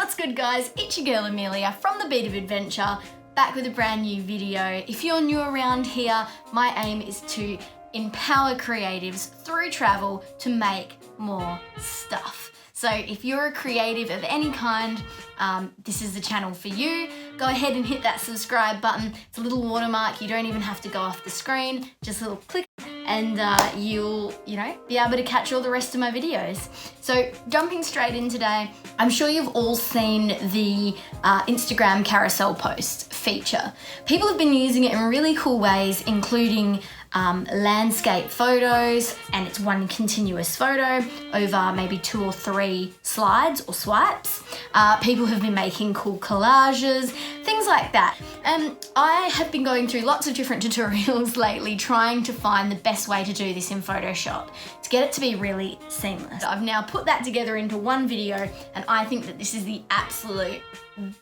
What's good guys, it's your girl Amelia from The Beat of Adventure, back with a brand new video. If you're new around here, my aim is to empower creatives through travel to make more stuff. So if you're a creative of any kind, this is the channel for you. Go ahead and hit that subscribe button. It's a little watermark, you don't even have to go off the screen, just a little click and you'll, be able to catch all the rest of my videos. So jumping straight in today, I'm sure you've all seen the Instagram carousel post feature. People have been using it in really cool ways, including landscape photos, and it's one continuous photo over maybe 2 or 3 slides or swipes. People have been making cool collages, things like that. And I have been going through lots of different tutorials lately trying to find the best way to do this in Photoshop to get it to be really seamless. I've now put that together into one video, and I think that this is the absolute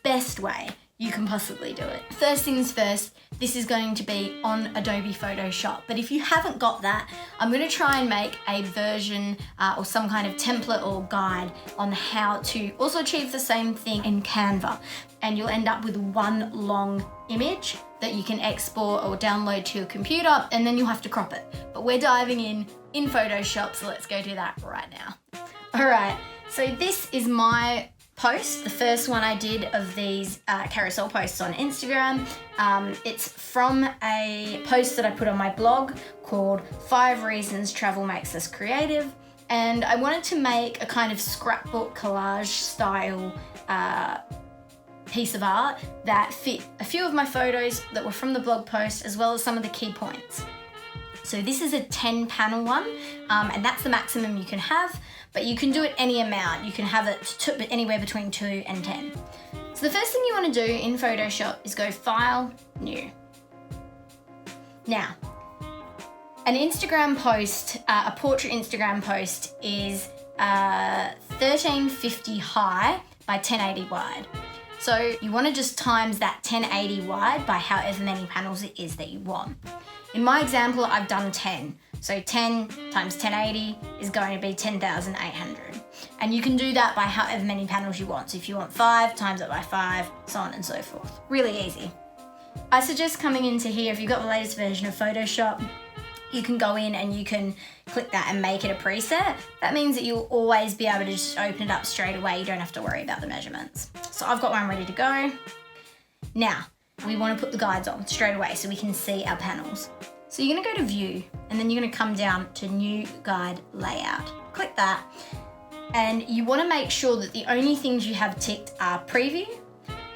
best way you can possibly do it. First things first, this is going to be on Adobe Photoshop, but if you haven't got that, I'm going to try and make a version or some kind of template or guide on how to also achieve the same thing in Canva, and you'll end up with one long image that you can export or download to your computer, and then you'll have to crop it. But we're diving in Photoshop, so let's go do that right now. All right, so this is my post, the first one I did of these carousel posts on Instagram. It's from a post that I put on my blog called 5 Reasons Travel Makes Us Creative, and I wanted to make a kind of scrapbook collage style piece of art that fit a few of my photos that were from the blog post, as well as some of the key points. So this is a 10 panel one, and that's the maximum you can have, but you can do it any amount. You can have it anywhere between 2 and 10. So the first thing you want to do in Photoshop is go File, New. Now, an Instagram post, a portrait Instagram post is 1350 high by 1080 wide. So you want to just times that 1080 wide by however many panels it is that you want. In my example, I've done 10. So 10 times 1080 is going to be 10,800. And you can do that by however many panels you want. So if you want 5, times it by 5, so on and so forth. Really easy. I suggest coming into here, if you've got the latest version of Photoshop, you can go in and you can click that and make it a preset. That means that you'll always be able to just open it up straight away. You don't have to worry about the measurements. So I've got one ready to go. Now, we want to put the guides on straight away so we can see our panels. So you're going to go to View, and then you're going to come down to New Guide Layout. Click that, and you want to make sure that the only things you have ticked are Preview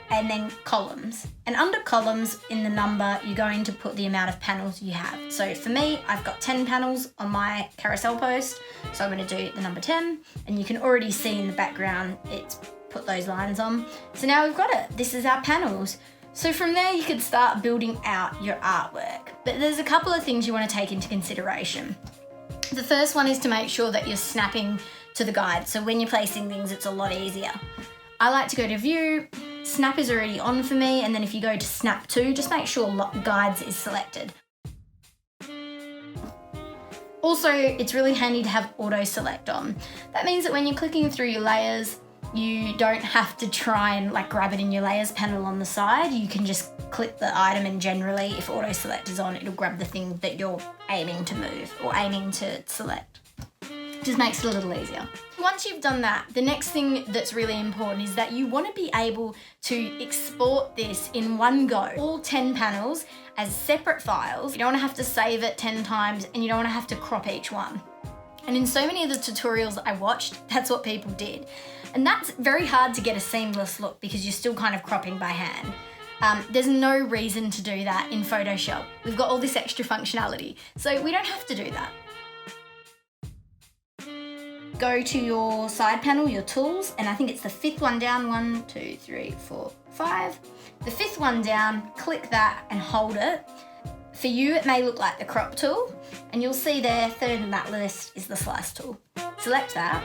and then Columns. And under Columns, in the number, you're going to put the amount of panels you have. So for me, I've got 10 panels on my carousel post, so I'm going to do the number 10, and you can already see in the background it's put those lines on. So now we've got it. This is our panels. So from there, you could start building out your artwork. But there's a couple of things you want to take into consideration. The first one is to make sure that you're snapping to the guide. So when you're placing things, it's a lot easier. I like to go to View, Snap is already on for me, and then if you go to Snap to, just make sure Guides is selected. Also, it's really handy to have Auto Select on. That means that when you're clicking through your layers, you don't have to try and grab it in your layers panel on the side. You can just click the item, and generally if auto select is on, it'll grab the thing that you're aiming to move or aiming to select. Just makes it a little easier. Once you've done that, the next thing that's really important is that you want to be able to export this in one go, all 10 panels as separate files. You don't want to have to save it 10 times, and you don't want to have to crop each one. And in so many of the tutorials that I watched, that's what people did. And that's very hard to get a seamless look because you're still kind of cropping by hand. There's no reason to do that in Photoshop. We've got all this extra functionality, so we don't have to do that. Go to your side panel, your tools, and I think it's the 5th one down, 1, 2, 3, 4, 5. The 5th one down, click that and hold it. For you, it may look like the crop tool, and you'll see there, 3rd in that list is the slice tool. Select that.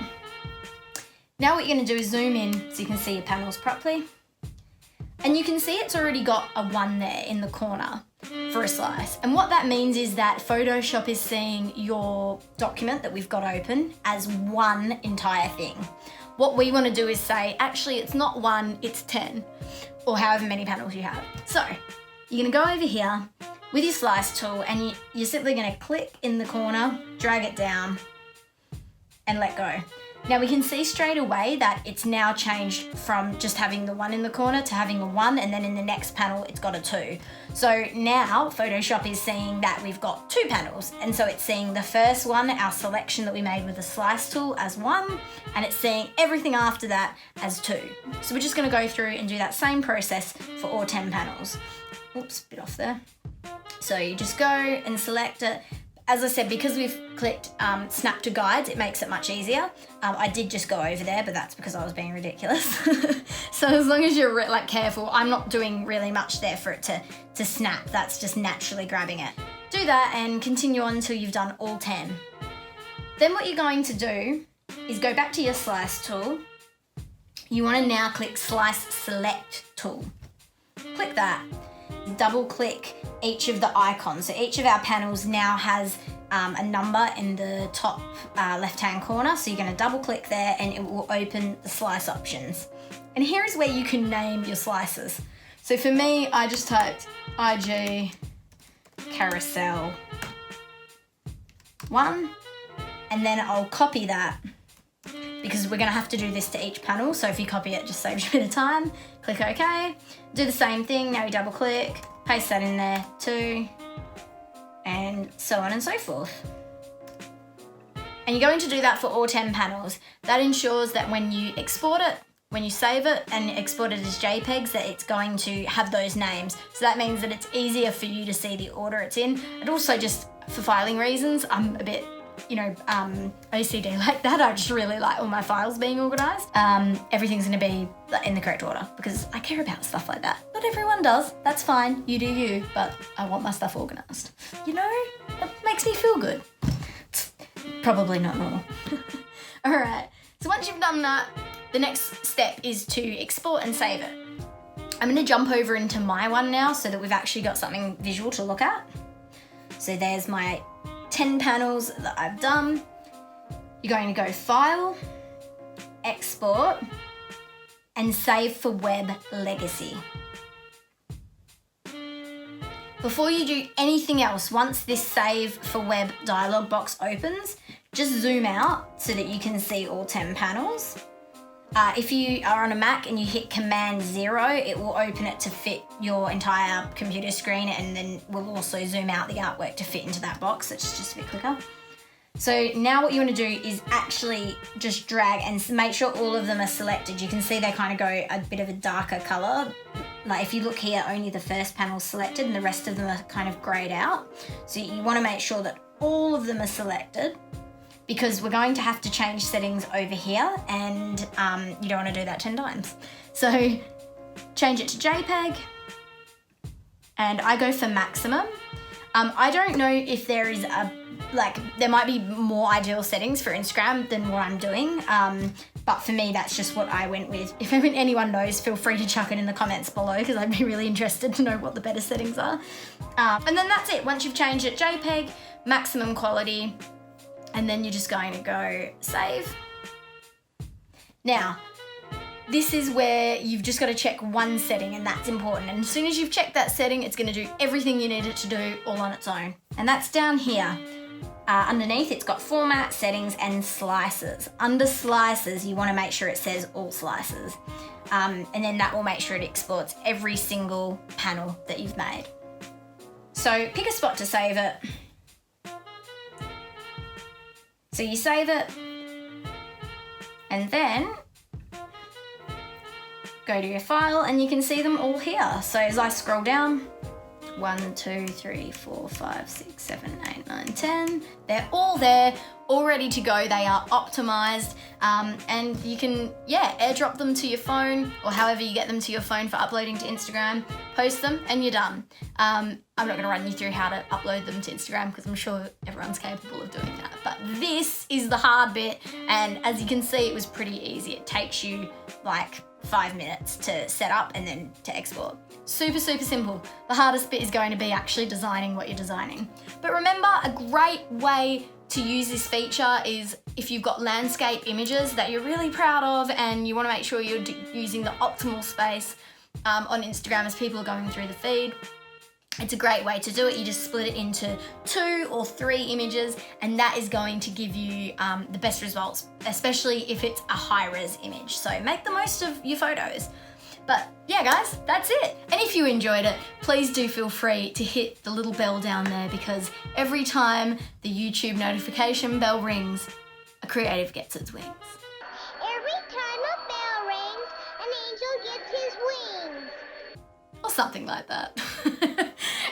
Now what you're going to do is zoom in so you can see your panels properly. And you can see it's already got a 1 there in the corner for a slice. And what that means is that Photoshop is seeing your document that we've got open as one entire thing. What we want to do is say, actually, it's not 1, it's 10, or however many panels you have. So you're going to go over here with your slice tool, and you're simply going to click in the corner, drag it down, and let go. Now we can see straight away that it's now changed from just having the 1 in the corner to having a 1, and then in the next panel it's got a 2. So now Photoshop is seeing that we've got 2 panels, and so it's seeing the first one, our selection that we made with the slice tool, as 1, and it's seeing everything after that as 2. So we're just going to go through and do that same process for all 10 panels. Oops, bit off there. So you just go and select it. As I said, because we've clicked snap to guides, it makes it much easier. I did just go over there, but that's because I was being ridiculous. So as long as you're like careful, I'm not doing really much there for it to snap. That's just naturally grabbing it. Do that and continue on until you've done all 10. Then what you're going to do is go back to your slice tool. You want to now click slice select tool. Click that. Double click each of the icons. So each of our panels now has a number in the top left hand corner. So you're going to double click there and it will open the slice options. And here is where you can name your slices. So for me, I just typed IG Carousel 1, and then I'll copy that because we're going to have to do this to each panel. So if you copy it, just saves you a bit of time. Click OK. Do the same thing. Now you double click, paste that in there too, and so on and so forth. And you're going to do that for all 10 panels. That ensures that when you export it, when you save it and export it as JPEGs, that it's going to have those names. So that means that it's easier for you to see the order it's in. And also just for filing reasons, I'm a bit OCD like that. I just really like all my files being organised. Everything's going to be in the correct order because I care about stuff like that. Not everyone does. That's fine. You do you. But I want my stuff organised. You know, it makes me feel good. It's probably not normal. All right. So once you've done that, the next step is to export and save it. I'm going to jump over into my one now so that we've actually got something visual to look at. So there's my 10 panels that I've done. You're going to go File, Export, and Save for Web Legacy. Before you do anything else, once this Save for Web dialog box opens, just zoom out so that you can see all 10 panels. If you are on a Mac and you hit Command 0, it will open it to fit your entire computer screen, and then we'll also zoom out the artwork to fit into that box. It's just a bit quicker. So now what you want to do is actually just drag and make sure all of them are selected. You can see they kind of go a bit of a darker colour. Like if you look here, only the first panel's selected and the rest of them are kind of greyed out. So you want to make sure that all of them are selected, because we're going to have to change settings over here, and you don't want to do that 10 times. So change it to JPEG, and I go for maximum. I don't know if there is there might be more ideal settings for Instagram than what I'm doing, but for me, that's just what I went with. If anyone knows, feel free to chuck it in the comments below, because I'd be really interested to know what the better settings are. And then that's it. Once you've changed it, JPEG, maximum quality, and then you're just going to go save. Now, this is where you've just got to check one setting, and that's important. And as soon as you've checked that setting, it's going to do everything you need it to do all on its own. And that's down here. Underneath, it's got format, settings, and slices. Under slices, you want to make sure it says all slices. And then that will make sure it exports every single panel that you've made. So pick a spot to save it. So you save it, and then go to your file, and you can see them all here. So as I scroll down, 1, 2, 3, 4, 5, 6, 7, 8, 9, 10. They're all there, all ready to go. They are optimized, and you can, airdrop them to your phone, or however you get them to your phone for uploading to Instagram, post them, and you're done. I'm not gonna run you through how to upload them to Instagram because I'm sure everyone's capable of doing that. But this is the hard bit, and as you can see, it was pretty easy. It takes you like 5 minutes to set up and then to export. Super, super simple. The hardest bit is going to be actually designing what you're designing. But remember, a great way to use this feature is if you've got landscape images that you're really proud of and you want to make sure you're using the optimal space on Instagram as people are going through the feed. It's a great way to do it. You just split it into 2 or 3 images, and that is going to give you the best results, especially if it's a high-res image. So make the most of your photos. But yeah, guys, that's it. And if you enjoyed it, please do feel free to hit the little bell down there, because every time the YouTube notification bell rings, a creative gets its wings. Every time a bell rings, an angel gets his wings. Or something like that.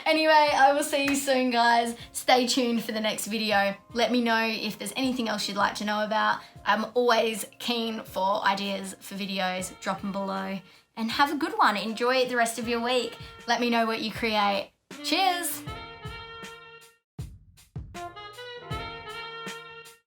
Anyway, I will see you soon, guys. Stay tuned for the next video. Let me know if there's anything else you'd like to know about. I'm always keen for ideas for videos. Drop them below. And have a good one. Enjoy the rest of your week. Let me know what you create. Cheers!